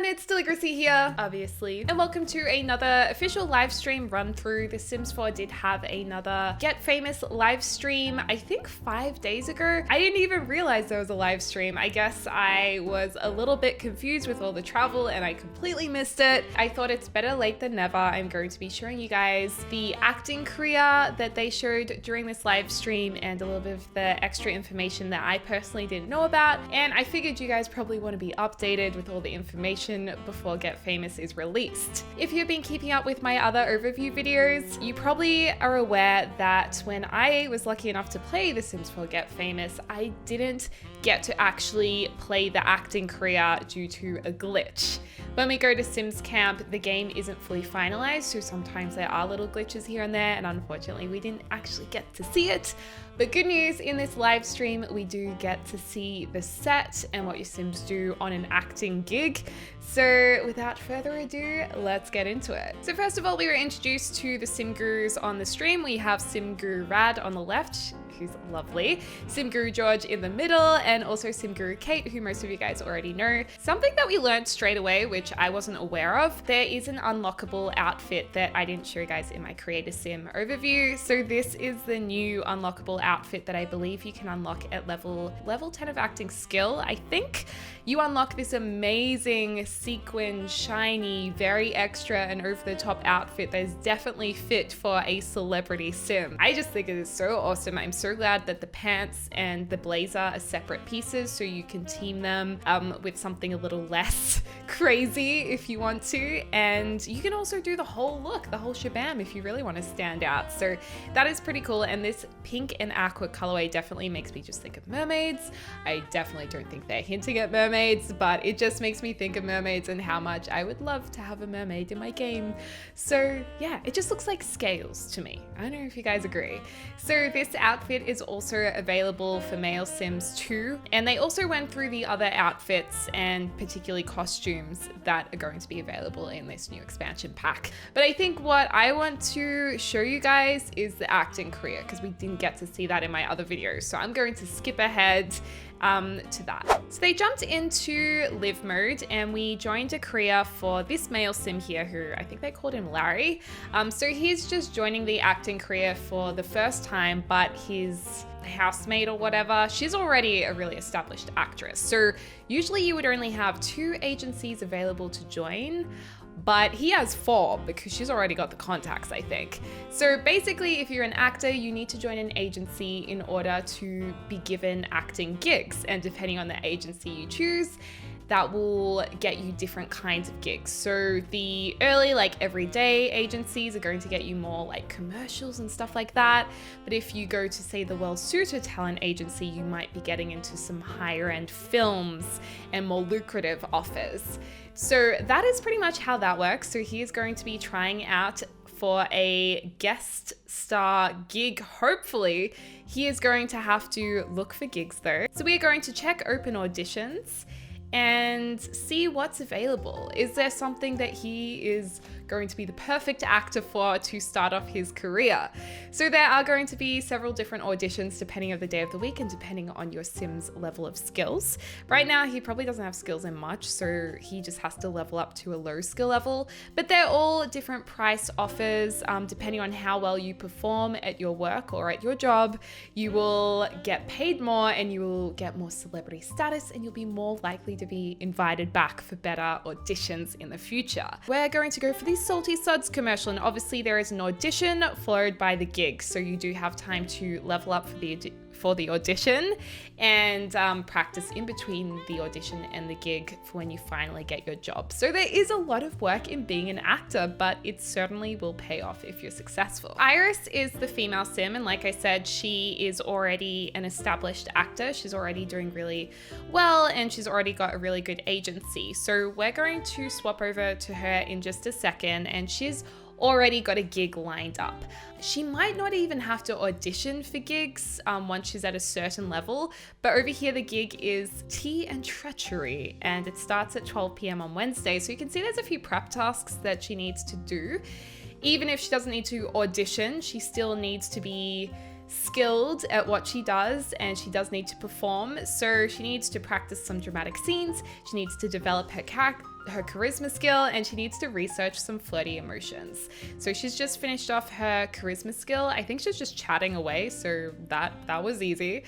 everyone, it's Deligracy here, obviously, and welcome to another official live stream run through. The Sims 4 did have another Get Famous live stream, I think 5 days ago. I didn't even realize there was a live stream. I guess I was a little bit confused with all the travel and I completely missed it. I thought it's better late than never. I'm going to be showing you guys the acting career that they showed during this live stream and a little bit of the extra information that I personally didn't know about. And I figured you guys probably want to be updated with all the information before Get Famous is released. If you've been keeping up with my other overview videos, you probably are aware that when I was lucky enough to play The Sims 4 Get Famous, I didn't get to actually play the acting career due to a glitch. When we go to Sims Camp, the game isn't fully finalized, so sometimes there are little glitches here and there, and unfortunately we didn't actually get to see it. But good news, in this live stream, we do get to see the set and what your Sims do on an acting gig. So without further ado, let's get into it. So first of all, we were introduced to the Sim Gurus on the stream. We have Sim Guru Rad on the left, who's lovely, Sim Guru George in the middle, and also Sim Guru Kate, who most of you guys already know. Something that we learned straight away, which I wasn't aware of, there is an unlockable outfit that I didn't show you guys in my Creator Sim overview. So this is the new unlockable outfit that I believe you can unlock at level 10 of acting skill, I think. You unlock this amazing sequin, shiny, very extra and over-the-top outfit that is definitely fit for a celebrity sim. I just think it is so awesome. I'm so glad that the pants and the blazer are separate pieces, so you can team them with something a little less crazy if you want to. And you can also do the whole look, the whole shabam, if you really want to stand out. So that is pretty cool. And this pink and aqua colorway definitely makes me just think of mermaids. I definitely don't think they're hinting at mermaids, but it just makes me think of mermaids and how much I would love to have a mermaid in my game. So yeah, it just looks like scales to me. I don't know if you guys agree. So this outfit is also available for male Sims too. And they also went through the other outfits and particularly costumes that are going to be available in this new expansion pack. But I think what I want to show you guys is the acting career, because we didn't get to see that in my other videos. So I'm going to skip ahead to that. So they jumped into live mode and we joined a career for this male sim here, who I think they called him Larry. So he's just joining the acting career for the first time, but his housemate or whatever, she's already a really established actress. So usually you would only have 2 agencies available to join, but he has 4 because she's already got the contacts, I think. So basically, if you're an actor, you need to join an agency in order to be given acting gigs. And depending on the agency you choose, that will get you different kinds of gigs. So the early, like everyday agencies are going to get you more like commercials and stuff like that. But if you go to say the well-suited talent agency, you might be getting into some higher end films and more lucrative offers. So that is pretty much how that works. So he is going to be trying out for a guest star gig. Hopefully he is going to have to look for gigs though. So we are going to check open auditions and see what's available. Is there something that he is going to be the perfect actor for to start off his career? So there are going to be several different auditions depending on the day of the week and depending on your Sim's level of skills. Right now, he probably doesn't have skills in much, so he just has to level up to a low skill level, but they're all different price offers. Depending on how well you perform at your work or at your job, you will get paid more and you will get more celebrity status and you'll be more likely to be invited back for better auditions in the future. We're going to go for the Salty Suds commercial, and obviously there is an audition followed by the gig, so you do have time to level up for the audition and practice in between the audition and the gig for when you finally get your job. So there is a lot of work in being an actor, but it certainly will pay off if you're successful. Iris is the female sim, and like I said, she is already an established actor. She's already doing really well and she's already got a really good agency. So we're going to swap over to her in just a second, and she's already got a gig lined up. She might not even have to audition for gigs once she's at a certain level, but over here the gig is Tea and Treachery and it starts at 12 p.m. on Wednesday. So you can see there's a few prep tasks that she needs to do. Even if she doesn't need to audition, she still needs to be skilled at what she does, and she does need to perform. So she needs to practice some dramatic scenes. She needs to develop her her charisma skill, and she needs to research some flirty emotions. So she's just finished off her charisma skill. I think she's just chatting away, so that was easy.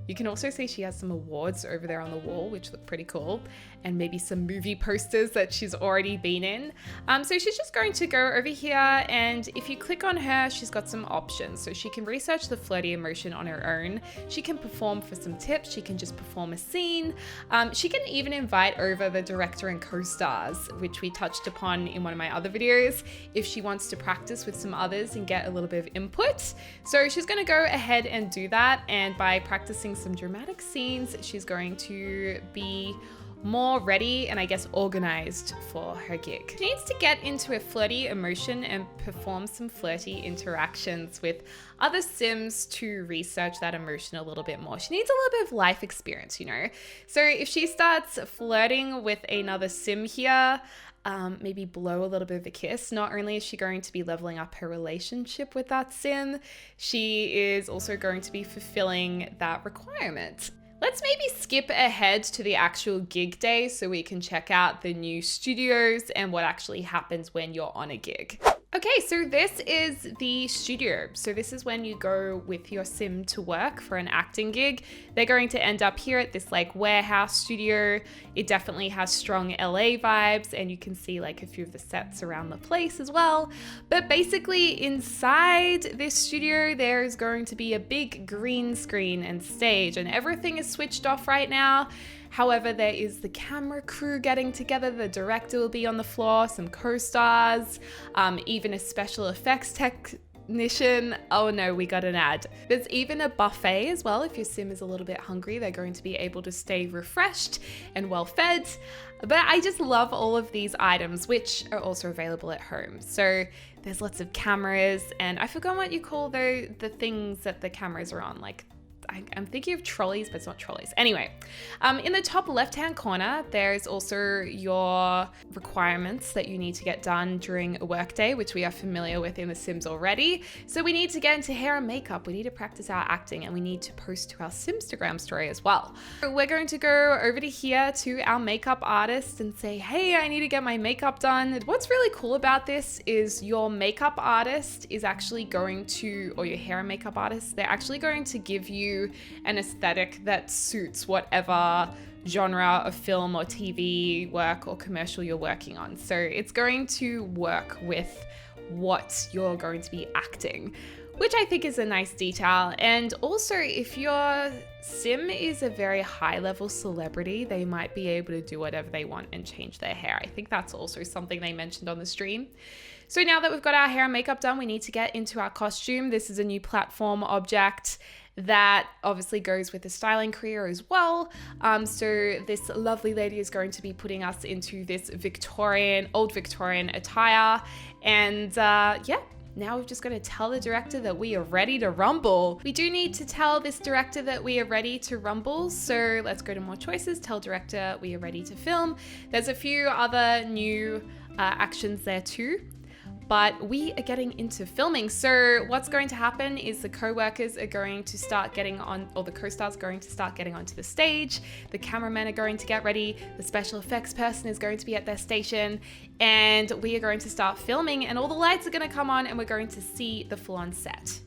You can also see she has some awards over there on the wall, which look pretty cool, and maybe some movie posters that she's already been in. So she's just going to go over here, and if you click on her, she's got some options. So she can research the flirty emotion on her own. She can perform for some tips. She can just perform a scene. She can even invite over the director and co-stars, which we touched upon in one of my other videos, if she wants to practice with some others and get a little bit of input. So she's going to go ahead and do that, and by practicing some dramatic scenes, she's going to be more ready and I guess organized for her gig. She needs to get into a flirty emotion and perform some flirty interactions with other Sims to research that emotion a little bit more. She needs a little bit of life experience, you know? So if she starts flirting with another Sim here, maybe blow a little bit of a kiss. Not only is she going to be leveling up her relationship with that Sim, she is also going to be fulfilling that requirement. Let's maybe skip ahead to the actual gig day so we can check out the new studios and what actually happens when you're on a gig. Okay, so this is the studio. So this is when you go with your Sim to work for an acting gig. They're going to end up here at this like warehouse studio. It definitely has strong LA vibes, and you can see like a few of the sets around the place as well. But basically inside this studio, there is going to be a big green screen and stage, and everything is switched off right now. However, there is the camera crew getting together, the director will be on the floor, some co-stars, even a special effects technician. Oh no, we got an ad. There's even a buffet as well. If your Sim is a little bit hungry, they're going to be able to stay refreshed and well fed. But I just love all of these items, which are also available at home. So there's lots of cameras, and I forgot what you call the things that the cameras are on, like I'm thinking of trolleys, but it's not trolleys. Anyway, in the top left-hand corner, there's also your requirements that you need to get done during a workday, which we are familiar with in The Sims already. So we need to get into hair and makeup, we need to practice our acting, and we need to post to our Simstagram story as well. So we're going to go over to here to our makeup artist and say, hey, I need to get my makeup done. What's really cool about this is your makeup artist is actually going to, or your hair and makeup artist, they're actually going to give you an aesthetic that suits whatever genre of film or TV work or commercial you're working on. So it's going to work with what you're going to be acting, which I think is a nice detail. And also, if your Sim is a very high level celebrity, they might be able to do whatever they want and change their hair. I think that's also something they mentioned on the stream. So now that we've got our hair and makeup done, we need to get into our costume. This is a new platform object that obviously goes with the styling career as well. So this lovely lady is going to be putting us into this old Victorian attire. And yeah, now we've just got to tell the director that we are ready to rumble. We do need to tell this director that we are ready to rumble. So let's go to more choices. Tell director we are ready to film. There's a few other new actions there too. But we are getting into filming. So what's going to happen is the co-workers are going to start getting on, or the co-stars are going to start getting onto the stage. The cameramen are going to get ready. The special effects person is going to be at their station. And we are going to start filming, and all the lights are going to come on, and we're going to see the full-on set.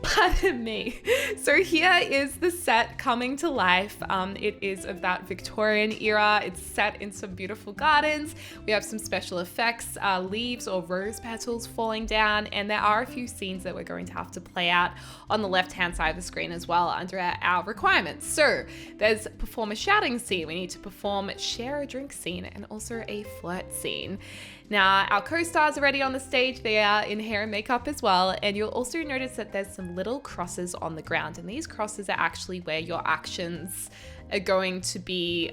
Pardon me. So here is the set coming to life. It is of that Victorian era. It's set in some beautiful gardens. We have some special effects, leaves or rose petals falling down, and there are a few scenes that we're going to have to play out on the left-hand side of the screen as well under our requirements. So there's perform a shouting scene. We need to perform share a drink scene and also a flirt scene. Now, our co-stars are ready on the stage. They are in hair and makeup as well. And you'll also notice that there's some little crosses on the ground. And these crosses are actually where your actions are going to be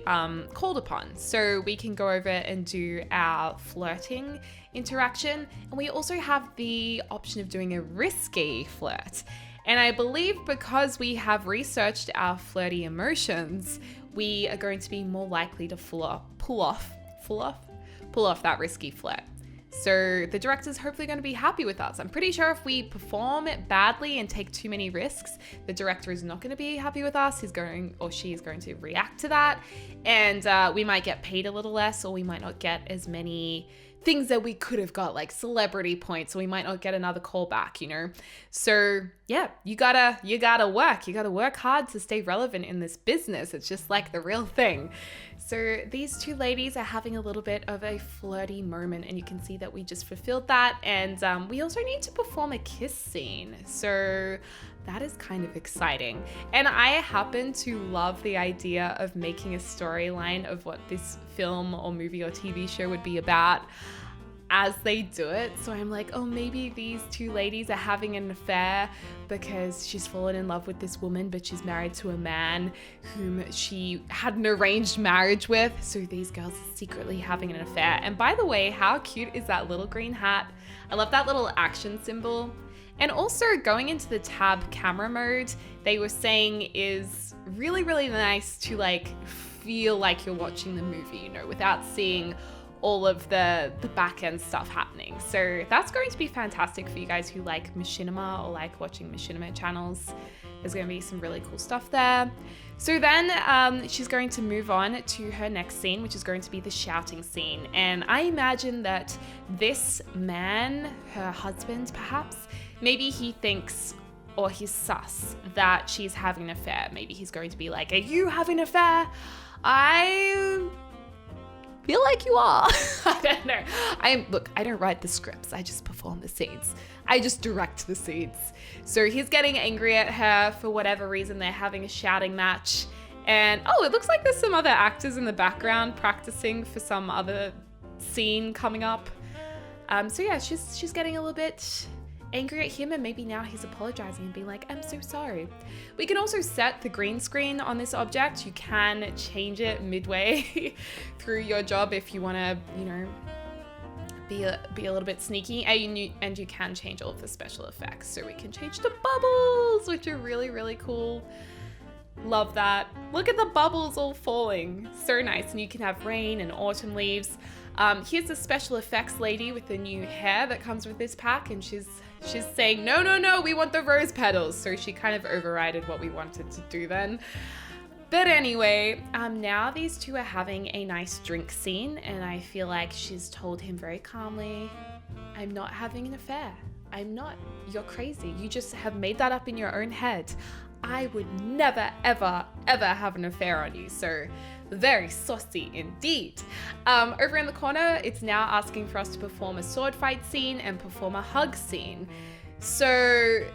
called upon. So we can go over and do our flirting interaction. And we also have the option of doing a risky flirt. And I believe because we have researched our flirty emotions, we are going to be more likely to pull off that risky flirt. So the director's hopefully going to be happy with us. I'm pretty sure if we perform it badly and take too many risks, the director is not going to be happy with us. He's going, or she is going to react to that. And we might get paid a little less, or we might not get as many things that we could have got, like celebrity points, or we might not get another callback, you know? So yeah, you gotta work hard to stay relevant in this business. It's just like the real thing. So these two ladies are having a little bit of a flirty moment, and you can see that we just fulfilled that. And we also need to perform a kiss scene. So that is kind of exciting. And I happen to love the idea of making a storyline of what this film or movie or TV show would be about as they do it. So I'm like, oh, maybe these two ladies are having an affair because she's fallen in love with this woman, but she's married to a man whom she had an arranged marriage with. So these girls are secretly having an affair. And by the way, how cute is that little green hat? I love that little action symbol. And also going into the tab camera mode, they were saying is really, really nice to like feel like you're watching the movie, you know, without seeing all of the back end stuff happening. So that's going to be fantastic for you guys who like machinima or like watching machinima channels. There's going to be some really cool stuff there. So then she's going to move on to her next scene, which is going to be the shouting scene. And I imagine that this man, her husband perhaps, maybe he thinks, or he's sus, that she's having an affair. Maybe he's going to be like, are you having an affair? I feel like you are. I don't know. Look, I don't write the scripts. I just perform the scenes. I just direct the scenes. So he's getting angry at her for whatever reason. They're having a shouting match. And oh, it looks like there's some other actors in the background practicing for some other scene coming up. So yeah, she's getting a little bit angry at him, and maybe now he's apologizing and being like, I'm so sorry. We can also set the green screen on this object. You can change it midway through your job if you want to, you know, be a little bit sneaky, and you can change all of the special effects. So we can change the bubbles, which are really, really cool. Love that. Look at the bubbles all falling. So nice. And you can have rain and autumn leaves. Here's the special effects lady with the new hair that comes with this pack, and she's saying, no, we want the rose petals. So she kind of overrided what we wanted to do then. But anyway, now these two are having a nice drink scene, and I feel like she's told him very calmly, I'm not having an affair. I'm not. You're crazy. You just have made that up in your own head. I would never, ever, ever have an affair on you. So very saucy indeed. Over in the corner, it's now asking for us to perform a sword fight scene and perform a hug scene. So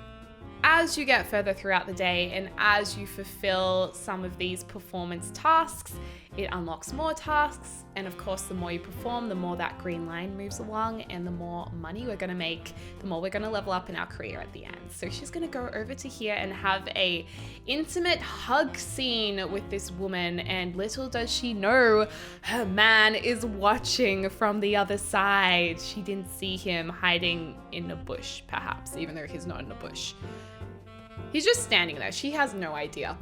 as you get further throughout the day and as you fulfill some of these performance tasks, it unlocks more tasks. And of course, the more you perform, the more that green line moves along, and the more money we're going to make, the more we're going to level up in our career at the end. So she's going to go over to here and have a intimate hug scene with this woman. And little does she know, her man is watching from the other side. She didn't see him hiding in a bush, perhaps, even though he's not in a bush. He's just standing there. She has no idea.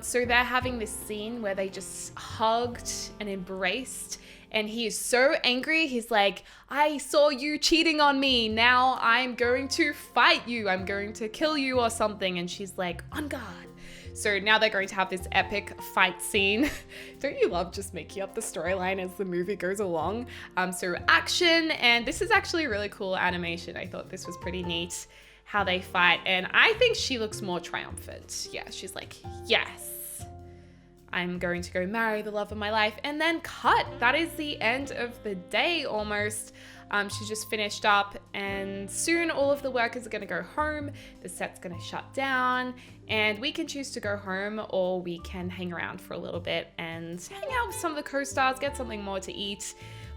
So they're having this scene where they just hugged and embraced, and he is so angry. He's like, I saw you cheating on me. Now I'm going to fight you. I'm going to kill you or something. And she's like, on guard. So now they're going to have this epic fight scene. Don't you love just making up the storyline as the movie goes along? So action, and this is actually really cool animation. I thought this was pretty neat how they fight, and I think she looks more triumphant. Yeah, she's like, yes, I'm going to go marry the love of my life, and then cut. That is the end of the day almost. She's just finished up, and soon all of the workers are gonna go home. The set's gonna shut down, and we can choose to go home, or we can hang around for a little bit and hang out with some of the co-stars, get something more to eat.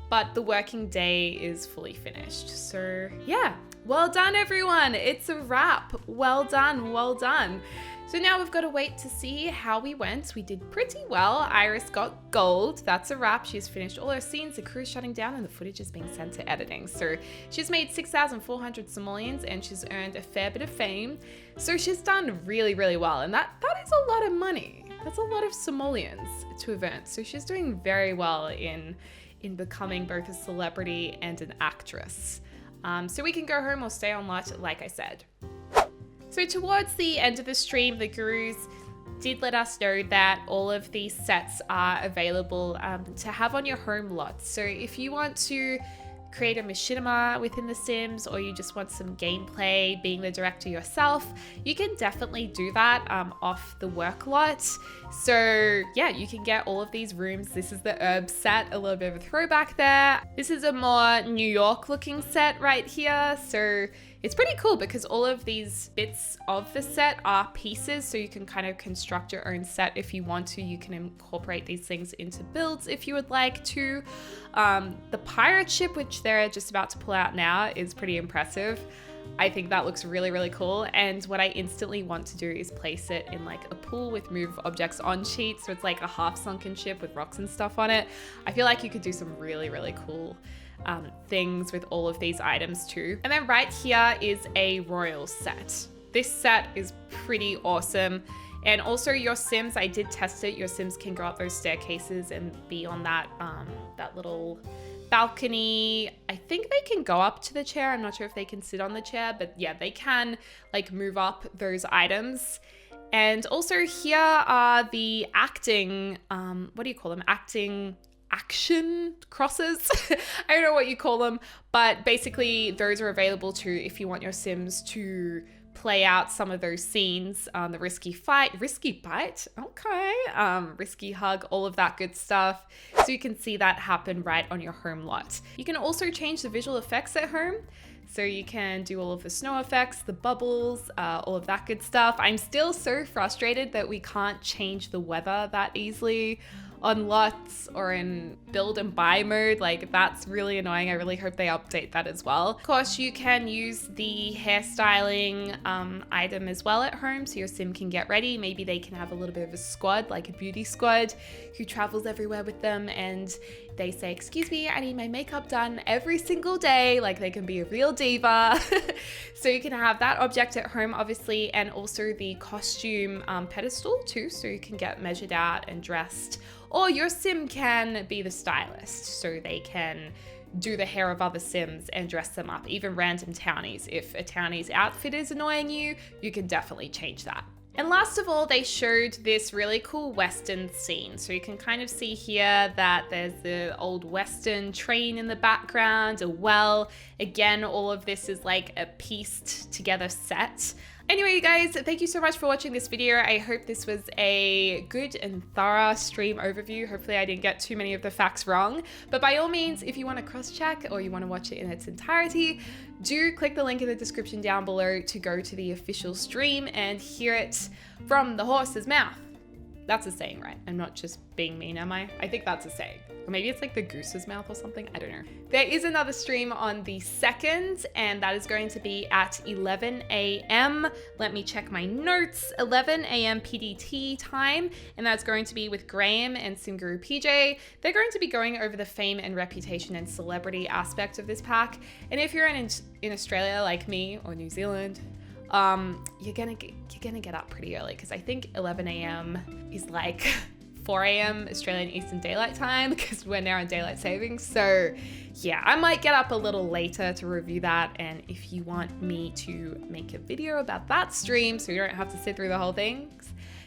But the working day is fully finished. So yeah, well done everyone. It's a wrap. Well done, well done. So now we've got to wait to see how we went. We did pretty well. Iris got gold. That's a wrap. She's finished all her scenes. The crew's shutting down and the footage is being sent to editing. So she's made 6,400 simoleons and she's earned a fair bit of fame. So she's done really, really well. And that is a lot of money. That's a lot of simoleons to have earned. So she's doing very well in in becoming both a celebrity and an actress. So we can go home or stay on lot, like I said. So towards the end of the stream, the gurus did let us know that all of these sets are available to have on your home lot. So if you want to create a machinima within The Sims, or you just want some gameplay being the director yourself, you can definitely do that off the work lot. So yeah, you can get all of these rooms. This is the herb set, a little bit of a throwback there. This is a more New York looking set right here. So it's pretty cool because all of these bits of the set are pieces, so you can kind of construct your own set if you want to. You can incorporate these things into builds if you would like to. The pirate ship, which they're just about to pull out now, is pretty impressive. I think that looks really, really cool. And what I instantly want to do is place it in like a pool with move objects on sheets. So it's like a half sunken ship with rocks and stuff on it. I feel like you could do some really, really cool things with all of these items too. And then right here is a royal set. This set is pretty awesome. And also your Sims, I did test it. Your Sims can go up those staircases and be on that, that little balcony. I think they can go up to the chair. I'm not sure if they can sit on the chair, but yeah, they can like move up those items. And also here are the acting, what do you call them? Action crosses. I don't know what you call them, but basically those are available to if you want your Sims to play out some of those scenes, the risky fight, risky bite, okay, risky hug, all of that good stuff. So you can see that happen right on your home lot. You can also change the visual effects at home. So you can do all of the snow effects, the bubbles, all of that good stuff. I'm still so frustrated that we can't change the weather that easily on lots or in build and buy mode. Like, that's really annoying. I really hope they update that as well. Of course, you can use the hairstyling item as well at home, so your Sim can get ready. Maybe they can have a little bit of a squad, like a beauty squad, who travels everywhere with them, and they say, excuse me, I need my makeup done every single day. Like, they can be a real diva. So you can have that object at home, obviously, and also the costume pedestal too, so you can get measured out and dressed. Or your Sim can be the stylist, so they can do the hair of other Sims and dress them up, even random townies. If a townie's outfit is annoying you, you can definitely change that. And last of all, they showed this really cool Western scene. So you can kind of see here that there's the old Western train in the background, a well. Again, all of this is like a pieced together set. Anyway, you guys, thank you so much for watching this video. I hope this was a good and thorough stream overview. Hopefully I didn't get too many of the facts wrong. But by all means, if you want to cross-check or you want to watch it in its entirety, do click the link in the description down below to go to the official stream and hear it from the horse's mouth. That's a saying, right? I'm not just being mean, am I? I think that's a saying. Or maybe it's like the goose's mouth or something. I don't know. There is another stream on the 2nd, and that is going to be at 11 a.m. Let me check my notes. 11 a.m. PDT time, and that's going to be with Graham and Simguru PJ. They're going to be going over the fame and reputation and celebrity aspect of this pack. And if you're in Australia like me, or New Zealand, you're gonna get up pretty early, because I think 11 a.m. is like 4 a.m. Australian Eastern Daylight Time, because we're now in daylight savings. So yeah, I might get up a little later to review that. And if you want me to make a video about that stream so you don't have to sit through the whole thing,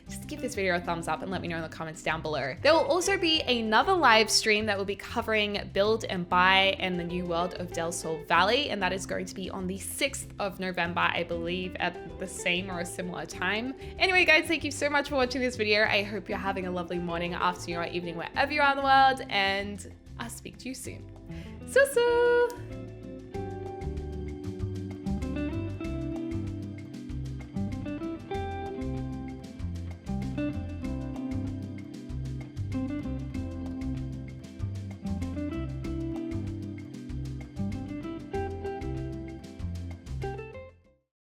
just give this video a thumbs up and let me know in the comments down below. There will also be another live stream that will be covering build and buy and the new world of Del Sol Valley, and that is going to be on the 6th of November, I believe, at the same or a similar time. Anyway, guys, thank you so much for watching this video. I hope you're having a lovely morning, afternoon, or evening wherever you are in the world, and I'll speak to you soon. So